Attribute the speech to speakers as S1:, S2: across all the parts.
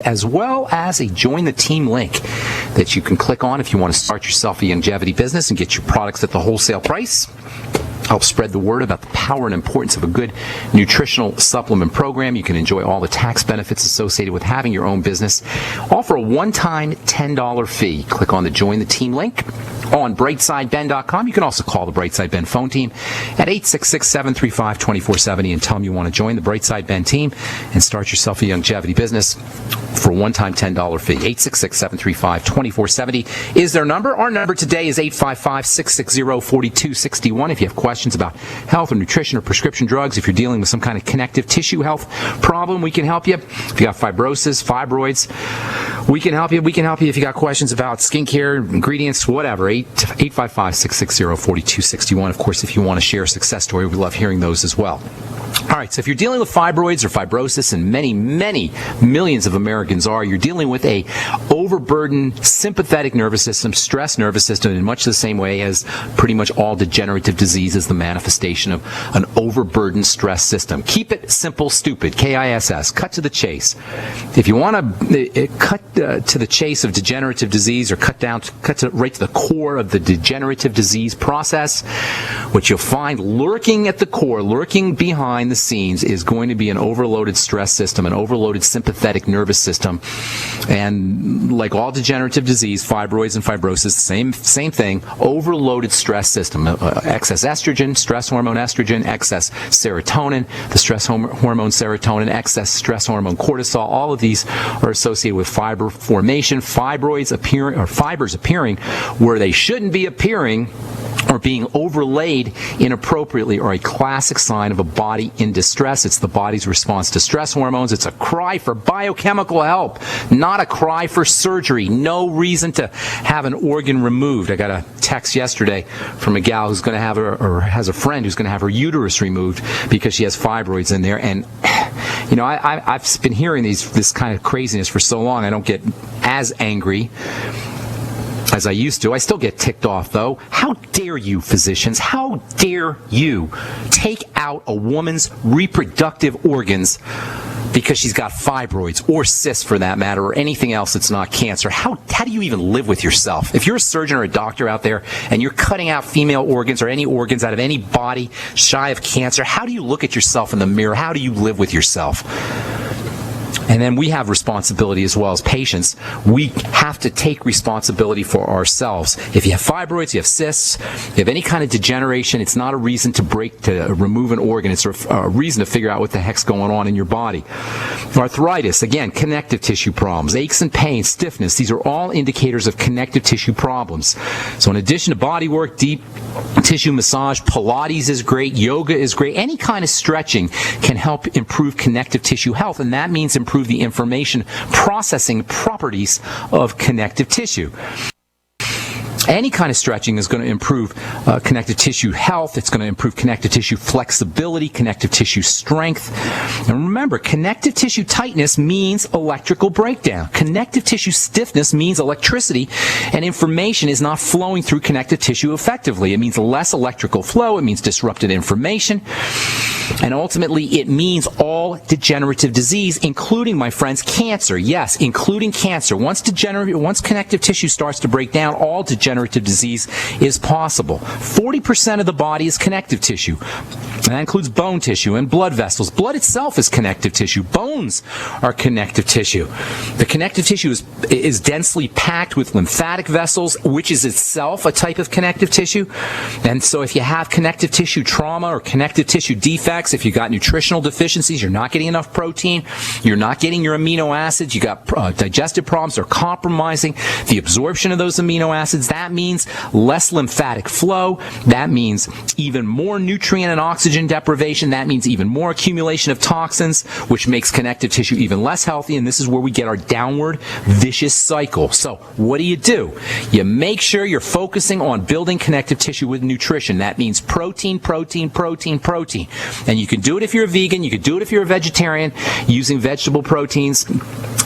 S1: as well as a join the team link that you can click on if you want to start yourself a longevity business and get your products at the wholesale price. Help spread the word about the power and importance of a good nutritional supplement program. You can enjoy all the tax benefits associated with having your own business. All for a one-time $10 fee. Click on the Join the Team link on BrightSideBen.com. You can also call the Brightside Ben phone team at 866-735-2470 and tell them you want to join the Brightside Ben team and start yourself a longevity business for a one-time $10 fee. 866-735-2470 is their number. Our number today is 855-660-4261. If you have questions about health or nutrition or prescription drugs, if you're dealing with some kind of connective tissue health problem, we can help you. If you got fibrosis, fibroids, we can help you. We can help you if you got questions about skincare, ingredients, whatever. 855-660-4261. Of course, if you want to share a success story, we love hearing those as well. All right, so if you're dealing with fibroids or fibrosis, and many, many millions of Americans are, you're dealing with a overburdened sympathetic nervous system, stress nervous system, in much the same way as pretty much all degenerative disease is the manifestation of an overburdened stress system. Keep it simple, stupid, KISS, cut to the chase. If you want to cut to the chase of degenerative disease, or cut right to the core of the degenerative disease process, what you'll find lurking at the core, lurking behind the scenes, is going to be an overloaded stress system, an overloaded sympathetic nervous system. And like all degenerative disease, fibroids and fibrosis, same thing, overloaded stress system. Excess estrogen, stress hormone estrogen, excess serotonin, the stress hormone serotonin, excess stress hormone cortisol. All of these are associated with fiber formation, fibers appearing where they shouldn't be appearing, or being overlaid inappropriately, are a classic sign of a body in distress. It's the body's response to stress hormones. It's a cry for biochemical help, not a cry for surgery. No reason to have an organ removed. I got a text yesterday from a gal who's going to have or has a friend who's going to have her uterus removed because she has fibroids in there. And you know, I've been hearing this kind of craziness for so long. I don't get as angry as I used to. I still get ticked off, though. How dare you, physicians? How dare you take out a woman's reproductive organs because she's got fibroids, or cysts for that matter, or anything else that's not cancer? How do you even live with yourself? If you're a surgeon or a doctor out there and you're cutting out female organs or any organs out of any body shy of cancer, how do you look at yourself in the mirror? How do you live with yourself? And then we have responsibility as well as patients. We have to take responsibility for ourselves. If you have fibroids, you have cysts, you have any kind of degeneration, it's not a reason to remove an organ. It's a reason to figure out what the heck's going on in your body. Arthritis, again, connective tissue problems, aches and pains, stiffness, these are all indicators of connective tissue problems. So in addition to body work, deep tissue massage, Pilates is great, yoga is great, any kind of stretching can help improve connective tissue health, and that means improve the information processing properties of connective tissue. Any kind of stretching is going to improve connective tissue health. It's going to improve connective tissue flexibility, connective tissue strength. And remember, connective tissue tightness means electrical breakdown. Connective tissue stiffness means electricity and information is not flowing through connective tissue effectively. It means less electrical flow. It means disrupted information. And ultimately, it means all degenerative disease, including, my friends, cancer. Yes, including cancer. Once connective tissue starts to break down, all degenerative disease is possible. 40% of the body is connective tissue. And that includes bone tissue and blood vessels. Blood itself is connective tissue. Bones are connective tissue. The connective tissue is densely packed with lymphatic vessels, which is itself a type of connective tissue. And so if you have connective tissue trauma or connective tissue defects, if you've got nutritional deficiencies, you're not getting enough protein, you're not getting your amino acids, you got digestive problems, or compromising the absorption of those amino acids, that means less lymphatic flow. That means even more nutrient and oxygen deprivation. That means even more accumulation of toxins, which makes connective tissue even less healthy. And this is where we get our downward vicious cycle. So what do? You make sure you're focusing on building connective tissue with nutrition. That means protein, protein, protein, protein. And you can do it if you're a vegan. You can do it if you're a vegetarian, using vegetable proteins.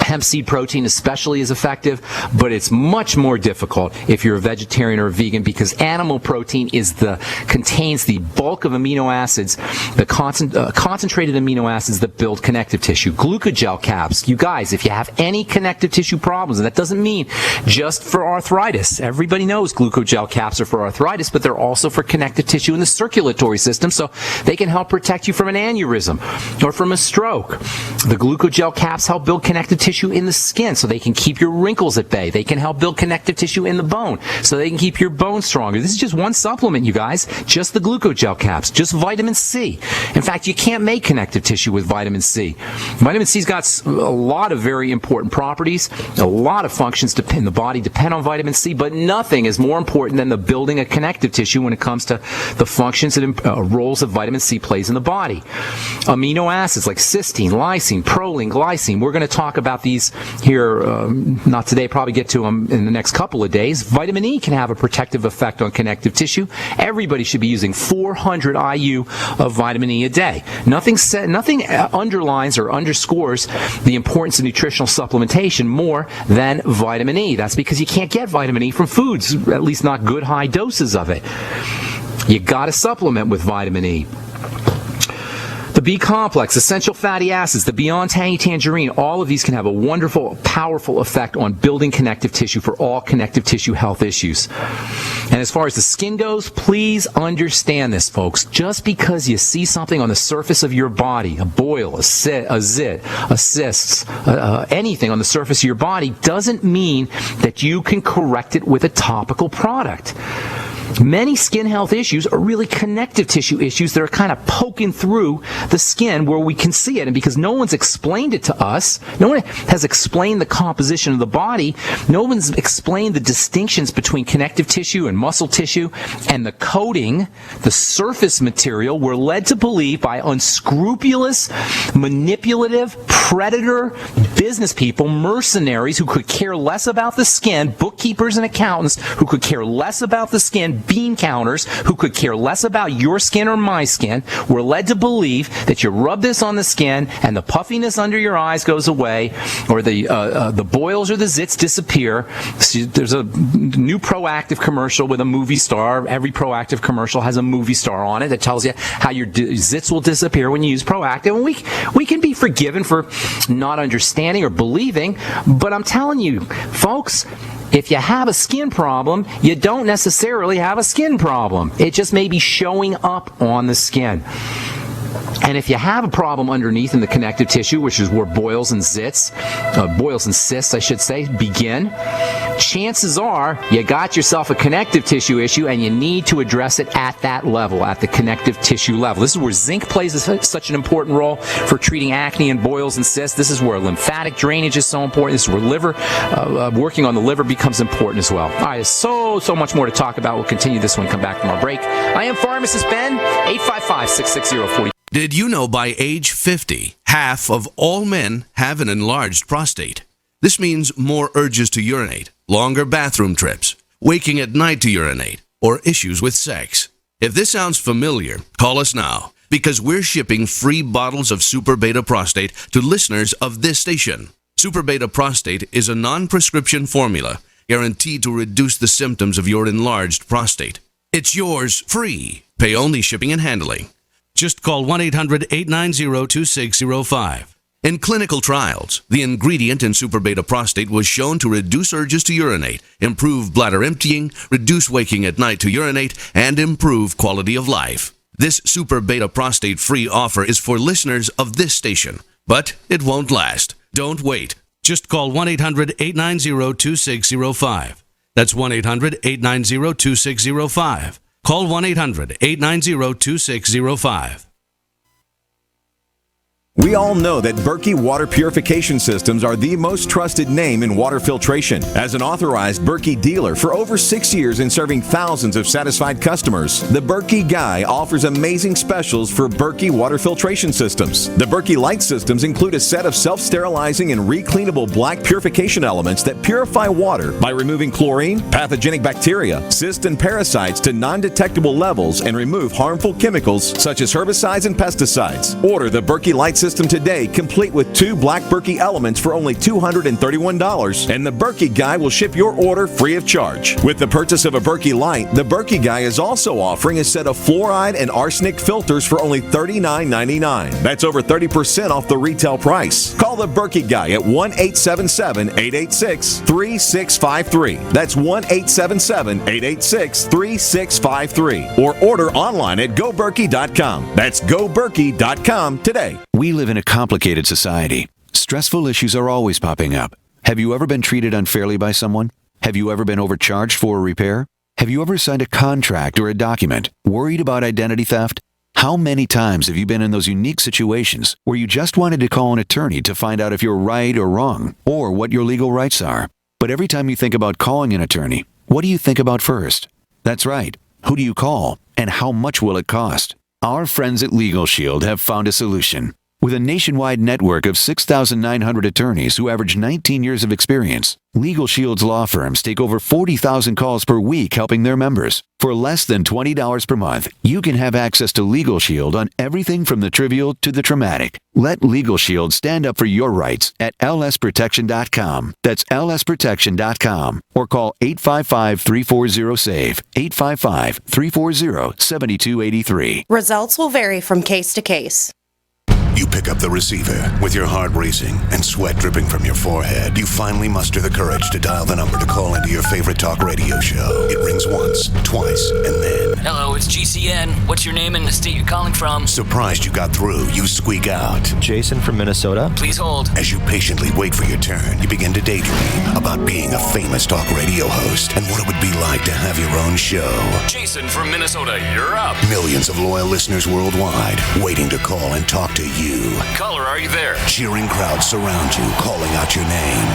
S1: Hemp seed protein especially is effective, but it's much more difficult if you're a vegetarian or a vegan, because animal protein contains the bulk of amino acids, the concentrated amino acids that build connective tissue. Glucogel caps. You guys, if you have any connective tissue problems, and that doesn't mean just for arthritis. Everybody knows glucogel caps are for arthritis, but they're also for connective tissue in the circulatory system, so they can help protect you from an aneurysm or from a stroke. The glucogel caps help build connective tissue in the skin, so they can keep your wrinkles at bay. They can help build connective tissue in the bone, so they can keep your bone stronger. This is just one supplement, you guys. Just the glucogel caps. Just vitamin C. In fact, you can't make connective tissue with vitamin C. Vitamin C's got a lot of very important properties. A lot of functions in the body depend on vitamin C, but nothing is more important than the building of connective tissue when it comes to the functions and roles that vitamin C plays in the body. Amino acids like cysteine, lysine, proline, glycine. We're going to talk about these here, not today, probably get to them in the next couple of days. Vitamin E can have a protective effect on connective tissue. Everybody should be using 400 IU of vitamin E a day. Nothing underlines or underscores the importance of nutritional supplementation more than vitamin E. That's because you can't get vitamin E from foods, at least not good high doses of it. You got to supplement with vitamin E. The B complex, essential fatty acids, the Beyond Tangy Tangerine, all of these can have a wonderful, powerful effect on building connective tissue for all connective tissue health issues. And as far as the skin goes, please understand this, folks. Just because you see something on the surface of your body, a boil, a zit, a cyst, anything on the surface of your body, doesn't mean that you can correct it with a topical product. Many skin health issues are really connective tissue issues that are kind of poking through the skin where we can see it. And because no one's explained it to us, no one has explained the composition of the body, no one's explained the distinctions between connective tissue and muscle tissue and the coating, the surface material, we're led to believe by unscrupulous, manipulative, predator business people, mercenaries who could care less about the skin, bookkeepers and accountants who could care less about the skin, bean counters who could care less about your skin or my skin. We're led to believe that you rub this on the skin and the puffiness under your eyes goes away, or the boils or the zits disappear. So there's a new Proactive commercial with a movie star. Every Proactive commercial has a movie star on it that tells you how your zits will disappear when you use Proactive. And we can be forgiven for not understanding or believing, but I'm telling you, folks, if you have a skin problem, you don't necessarily have a skin problem. It just may be showing up on the skin. And if you have a problem underneath in the connective tissue, which is where boils and cysts, I should say, begin, chances are you got yourself a connective tissue issue and you need to address it at that level, at the connective tissue level. This is where zinc plays such an important role for treating acne and boils and cysts. This is where lymphatic drainage is so important. This is where working on the liver becomes important as well. All right, there's so much more to talk about. We'll continue this when we come back from our break. I am Pharmacist Ben, 855-660-40.
S2: Did you know by age 50, half of all men have an enlarged prostate? This means more urges to urinate, longer bathroom trips, waking at night to urinate, or issues with sex. If this sounds familiar, call us now, because we're shipping free bottles of Super Beta Prostate to listeners of this station. Super Beta Prostate is a non-prescription formula guaranteed to reduce the symptoms of your enlarged prostate. It's yours free. Pay only shipping and handling. Just call 1-800-890-2605. In clinical trials, the ingredient in Super Beta Prostate was shown to reduce urges to urinate, improve bladder emptying, reduce waking at night to urinate, and improve quality of life. This Super Beta Prostate free offer is for listeners of this station, but it won't last. Don't wait. Just call 1-800-890-2605. That's 1-800-890-2605. Call 1-800-890-2605.
S3: We all know that Berkey Water Purification Systems are the most trusted name in water filtration. As an authorized Berkey dealer for over 6 years and serving thousands of satisfied customers, the Berkey Guy offers amazing specials for Berkey Water Filtration Systems. The Berkey Light Systems include a set of self-sterilizing and recleanable black purification elements that purify water by removing chlorine, pathogenic bacteria, cysts, and parasites to non-detectable levels and remove harmful chemicals such as herbicides and pesticides. Order the Berkey Light Systems system today, complete with 2 black Berkey elements for only $231, and the Berkey Guy will ship your order free of charge. With the purchase of a Berkey Light, the Berkey Guy is also offering a set of fluoride and arsenic filters for only $39.99. That's over 30% off the retail price. Call the Berkey Guy at 1-877-886-3653. That's 1-877-886-3653. Or order online at goberkey.com. That's goberkey.com today.
S4: We live in a complicated society. Stressful issues are always popping up. Have you ever been treated unfairly by someone? Have you ever been overcharged for a repair? Have you ever signed a contract or a document worried about identity theft? How many times have you been in those unique situations where you just wanted to call an attorney to find out if you're right or wrong, or what your legal rights are? But every time you think about calling an attorney, what do you think about first? That's right. Who do you call, and how much will it cost? Our friends at Legal Shield have found a solution. With a nationwide network of 6,900 attorneys who average 19 years of experience, Legal Shield's law firms take over 40,000 calls per week helping their members. For less than $20 per month, you can have access to Legal Shield on everything from the trivial to the traumatic. Let Legal Shield stand up for your rights at lsprotection.com. That's lsprotection.com. Or call 855-340-SAVE, 855-340-7283.
S5: Results will vary from case to case.
S6: You pick up the receiver. With your heart racing and sweat dripping from your forehead, you finally muster the courage to dial the number to call into your favorite talk radio show. It rings once, twice, and then...
S7: Hello, it's GCN. What's your name and the state you're calling from?
S6: Surprised you got through, you squeak out.
S8: Jason from Minnesota.
S7: Please hold.
S6: As you patiently wait for your turn, you begin to daydream about being a famous talk radio host and what it would be like to have your own show.
S7: Jason from Minnesota, you're up.
S6: Millions of loyal listeners worldwide waiting to call and talk to you.
S7: Caller, are you there?
S6: Cheering crowds surround you, calling out your name.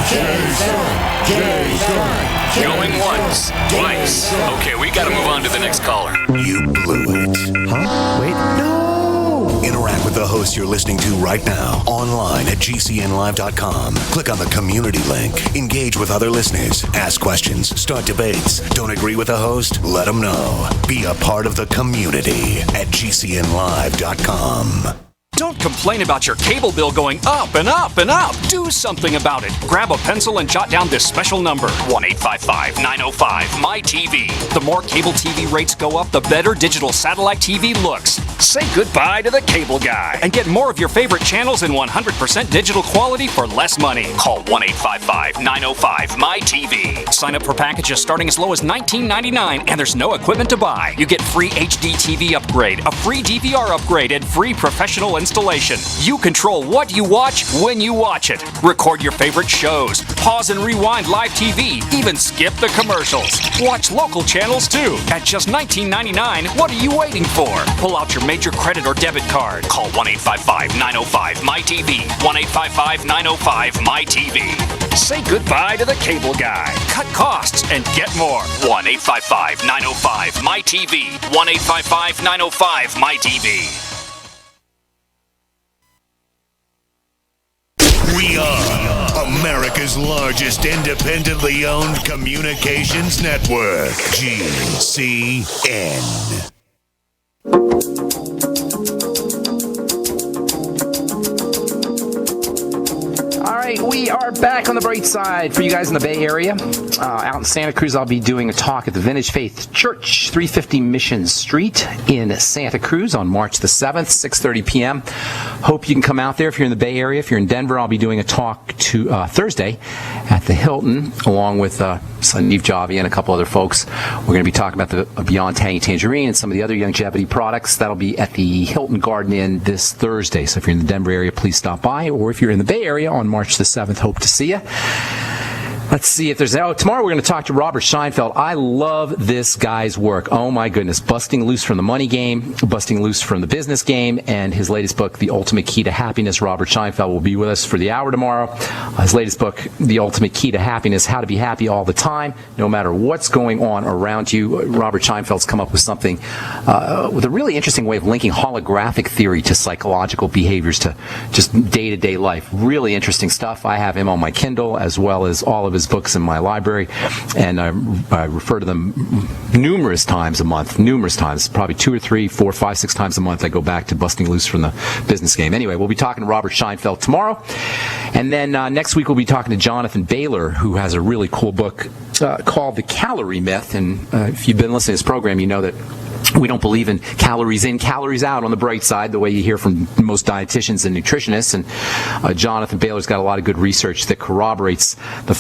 S7: Going once, twice. Okay, we gotta move on to the next caller.
S6: You blew it.
S8: Huh? Wait, no!
S6: Interact with the host you're listening to right now, online at gcnlive.com. Click on the community link. Engage with other listeners. Ask questions. Start debates. Don't agree with the host? Let them know. Be a part of the community at gcnlive.com.
S9: Don't complain about your cable bill going up and up and up. Do something about it. Grab a pencil and jot down this special number, 1-855-905-MY-TV. The more cable TV rates go up, the better digital satellite TV looks. Say goodbye to the cable guy and get more of your favorite channels in 100% digital quality for less money. Call 1-855-905-MY-TV. Sign up for packages starting as low as $19.99, and there's no equipment to buy. You get free HD TV upgrade, a free DVR upgrade, and free professional installation. You control what you watch when you watch it. Record your favorite shows, pause and rewind live TV, even skip the commercials. Watch local channels too. At just $19.99, what are you waiting for? Pull out your major credit or debit card. Call 1-855-905-MY-TV. 1-855-905-MY-TV. Say goodbye to the cable guy. Cut costs and get more. 1-855-905-MY-TV. 1-855-905-MY-TV.
S6: We are America's largest independently owned communications network, GCN.
S1: All right, we are back on the bright side for you guys in the Bay Area. Out in Santa Cruz, I'll be doing a talk at the Vintage Faith Church, 350 Mission Street in Santa Cruz on March the 7th, 6:30 p.m. Hope you can come out there if you're in the Bay Area. If you're in Denver, I'll be doing a talk Thursday at the Hilton, along with Neve Javi and a couple other folks. We're going to be talking about the Beyond Tangy Tangerine and some of the other longevity products. That'll be at the Hilton Garden Inn this Thursday. So if you're in the Denver area, please stop by. Or if you're in the Bay Area on March the 7th, hope to see you. Let's see if there's... tomorrow we're going to talk to Robert Scheinfeld. I love this guy's work. Oh, my goodness. Busting loose from the money game, busting loose from the business game, and his latest book, The Ultimate Key to Happiness. Robert Scheinfeld will be with us for the hour tomorrow. His latest book, The Ultimate Key to Happiness, How to Be Happy All the Time, no matter what's going on around you. Robert Scheinfeld's come up with something, with a really interesting way of linking holographic theory to psychological behaviors to just day-to-day life. Really interesting stuff. I have him on my Kindle, as well as all of his his books in my library, and I refer to them numerous times a month, probably 2 or 3, 4, 5, 6 times a month. I go back to Busting Loose from the Business Game. Anyway, we'll be talking to Robert Scheinfeld tomorrow, and then next week we'll be talking to Jonathan Baylor, who has a really cool book called The Calorie Myth. And if you've been listening to this program, you know that we don't believe in calories in, calories out on the bright side, the way you hear from most dietitians and nutritionists. And Jonathan Baylor's got a lot of good research that corroborates the